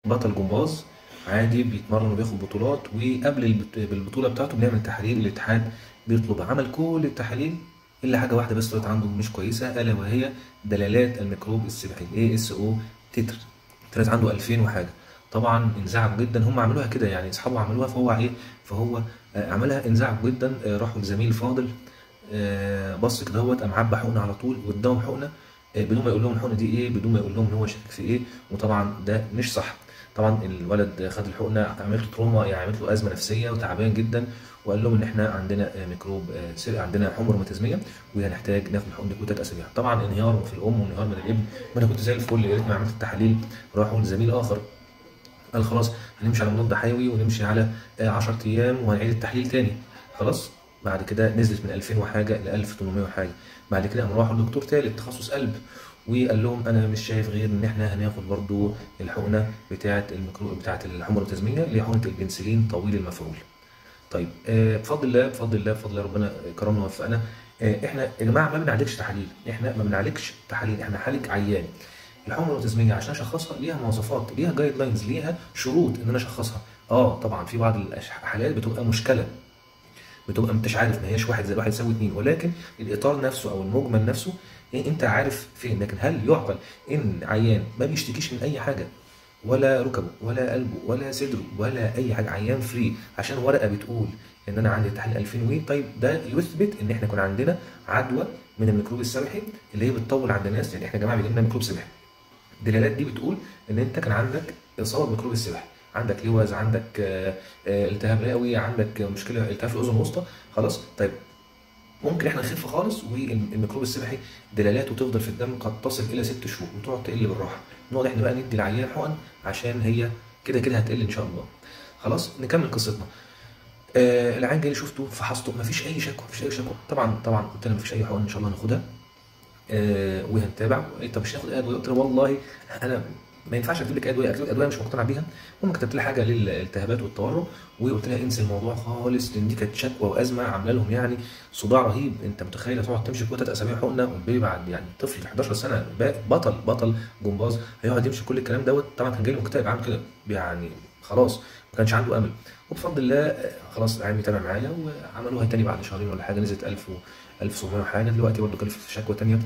بطل جمباز عادي بيتمرن وبياخد بطولات، وقبل بالبطولة بتاعته بنعمل تحاليل. الاتحاد بيطلب عمل كل التحاليل إلا حاجة واحدة بس طلعت عنده مش كويسة، ألا وهي دلالات الميكروب السباحي ASO تتر. طلعت عنده 2000 وحاجة. طبعا انزعجوا جدا، هم عملوها كده يعني اصحابه عملوها، فهو عملها، انزعجوا جدا. راحوا لزميل فاضل، بص كده هوت قام عبى حقنه على طول واداهم حقنه، بدون ما يقول لهم الحقنه دي ايه، بدون ما يقول لهم ان هو شاكك في ايه. وطبعا ده مش صح. طبعا الولد خد الحقنه، عملت له تروما، يعني عملت له ازمه نفسيه وتعبان جدا، وقال لهم ان احنا عندنا ميكروب عندنا حمى روماتيزميه وهنحتاج ناخد الحقن دي كل 3 اسابيع. طبعا انهيار في الام وانهيار من الابن، وانا كنت زي الفل يا ريتني عملت التحاليل. راحوا لزميل اخر قال خلاص هنمشي على مضاد حيوي ونمشي على 10 ايام وهنعيد التحليل تاني. خلاص بعد كده نزلت من 2000 وحاجه ل 1800 وحاجه. بعد كده قام راحوا لدكتور تالت تخصص قلب، وقال لهم انا مش شايف غير ان احنا هناخد برضو الحقنه بتاعه الميكروب بتاعه الحمى الروماتيزميه اللي هي حقنه البنسلين طويل المفعول. طيب بفضل الله بفضل الله بفضل الله ربنا كرمنا ووفقنا. احنا يا جماعه ما بنعالجش تحاليل، احنا ما بنعالجش تحاليل، احنا بنعالج عيان. الحمى الروماتيزميه عشان اشخصها ليها مواصفات، ليها جايد لاينز، ليها شروط ان انا اشخصها. طبعا في بعض الحالات بتبقى مشكله، بتبقى انت مش عارف، ما هياش واحد زائد واحد يساوي اتنين، ولكن الاطار نفسه او المجمل نفسه انت عارف فين. لكن هل يعقل ان عيان ما بيشتكيش من اي حاجه، ولا ركبه ولا قلبه ولا صدره ولا اي حاجه، عيان فري، عشان ورقه بتقول ان انا عندي تحليل 2000 وي؟ طيب ده يثبت ان احنا كنا عندنا عدوى من الميكروب السبحي اللي هي بتطول عند الناس. يعني احنا يا جماعه بيجي لنا ميكروب سبحي، الدلالات دي بتقول ان انت كان عندك اصابه بميكروب السبحي، عندك لوز، عندك التهاب رئوي، عندك مشكله التهاب في الاذن الوسطى. خلاص طيب ممكن احنا نخف خالص والميكروب السبحي دلالته تفضل في الدم قد تصل الى 6 شهور وتقعد تقل بالراحه. نقعد احنا بقى ندي العيان حقن عشان هي كده كده هتقل ان شاء الله. خلاص نكمل قصتنا. العيان جاي شفته فحصته، مفيش اي شكوى، مفيش اي شكوى. طبعا قلت له مفيش اي حقن ان شاء الله هناخدها، وهنتابع. طب مش هناخد ادويه؟ قلت له والله انا ما ينفعش اكتب لك ادويه، اكتب لك ادويه مش مقتنع بيها. المهم كتبت لها حاجه للالتهابات والتورم، وقلت لها انسى الموضوع خالص، لان دي كانت شكوى وازمه عامله لهم يعني صداع رهيب. انت متخيل تقعد تمشي كل 3 اسابيع حقنه، والبيبي بعد يعني طفل 11 سنه بطل جمباز هيقعد يمشي كل الكلام دوت؟ طبعا كان جاي له مكتئب عامل كده يعني، خلاص ما كانش عنده امل. وبفضل الله خلاص العيال بيتابع معايا، وعملوها تاني بعد شهرين ولا حاجه، نزلت 1000 و 1700 وحاجه. دلوقتي برده كان في شكوى تانيه،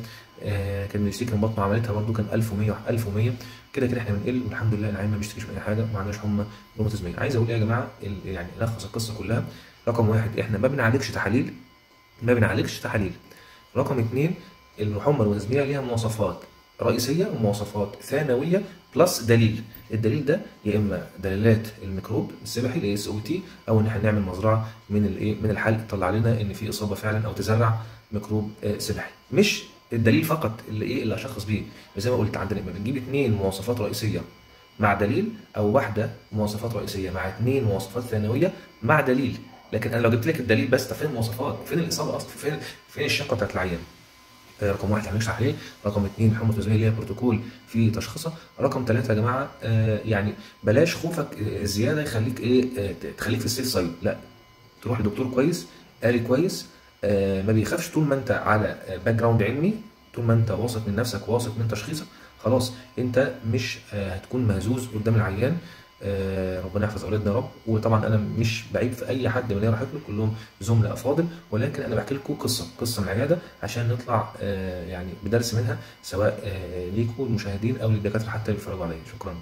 كان بيشتكي من بطنه عملتها برده كان 1100 1100. كده كده احنا بنقل والحمد لله، العيال ما بيشتكيش من اي حاجه، ما عندناش حمى روماتيزميه. عايز اقول ايه يا جماعه، يعني نلخص القصه كلها. رقم واحد احنا ما بنعالجش تحاليل، ما بنعالجش تحاليل. رقم اتنين الحمى الروماتيزميه ليها مواصفات رئيسيه ومواصفات ثانويه بلس دليل. الدليل ده يا اما دلالات الميكروب السبحي الاي اس او تي، او ان احنا نعمل مزرعه من الايه، من الحلق تطلع لنا ان في اصابه فعلا، او تزرع ميكروب سبحي. مش الدليل فقط اللي ايه اللي اشخص بيه. زي ما قلت عندنا بنجيب 2 مواصفات رئيسيه مع دليل، او واحده مواصفات رئيسيه مع 2 مواصفات ثانويه مع دليل. لكن انا لو جبت لك الدليل بس، طب فين المواصفات؟ فين الاصابه اصلا؟ فين الشقه بتاعت العيان؟ رقم واحد هنشرح عليه. رقم اتنين الحمى الروماتيزميه ليها بروتوكول في تشخيصها. رقم ثلاثة يا جماعه يعني بلاش خوفك الزياده يخليك ايه، تخليك في السيف سايد. لا، تروح لدكتور كويس قاري كويس، ما بيخافش طول ما انت على باك جراوند علمي، طول ما انت واثق من نفسك واثق من تشخيصك. خلاص انت مش هتكون مهزوز قدام العيان. ربنا يحفظ اولادنا يا رب. وطبعا انا مش بعيب في اي حد من اللي انا رايح له، كلهم زملاء افاضل، ولكن انا بحكي لكم قصه من العياده عشان نطلع يعني بدرس منها، سواء ليكم المشاهدين او للدكاتره حتى اللي بيتفرجوا عليا. شكرا.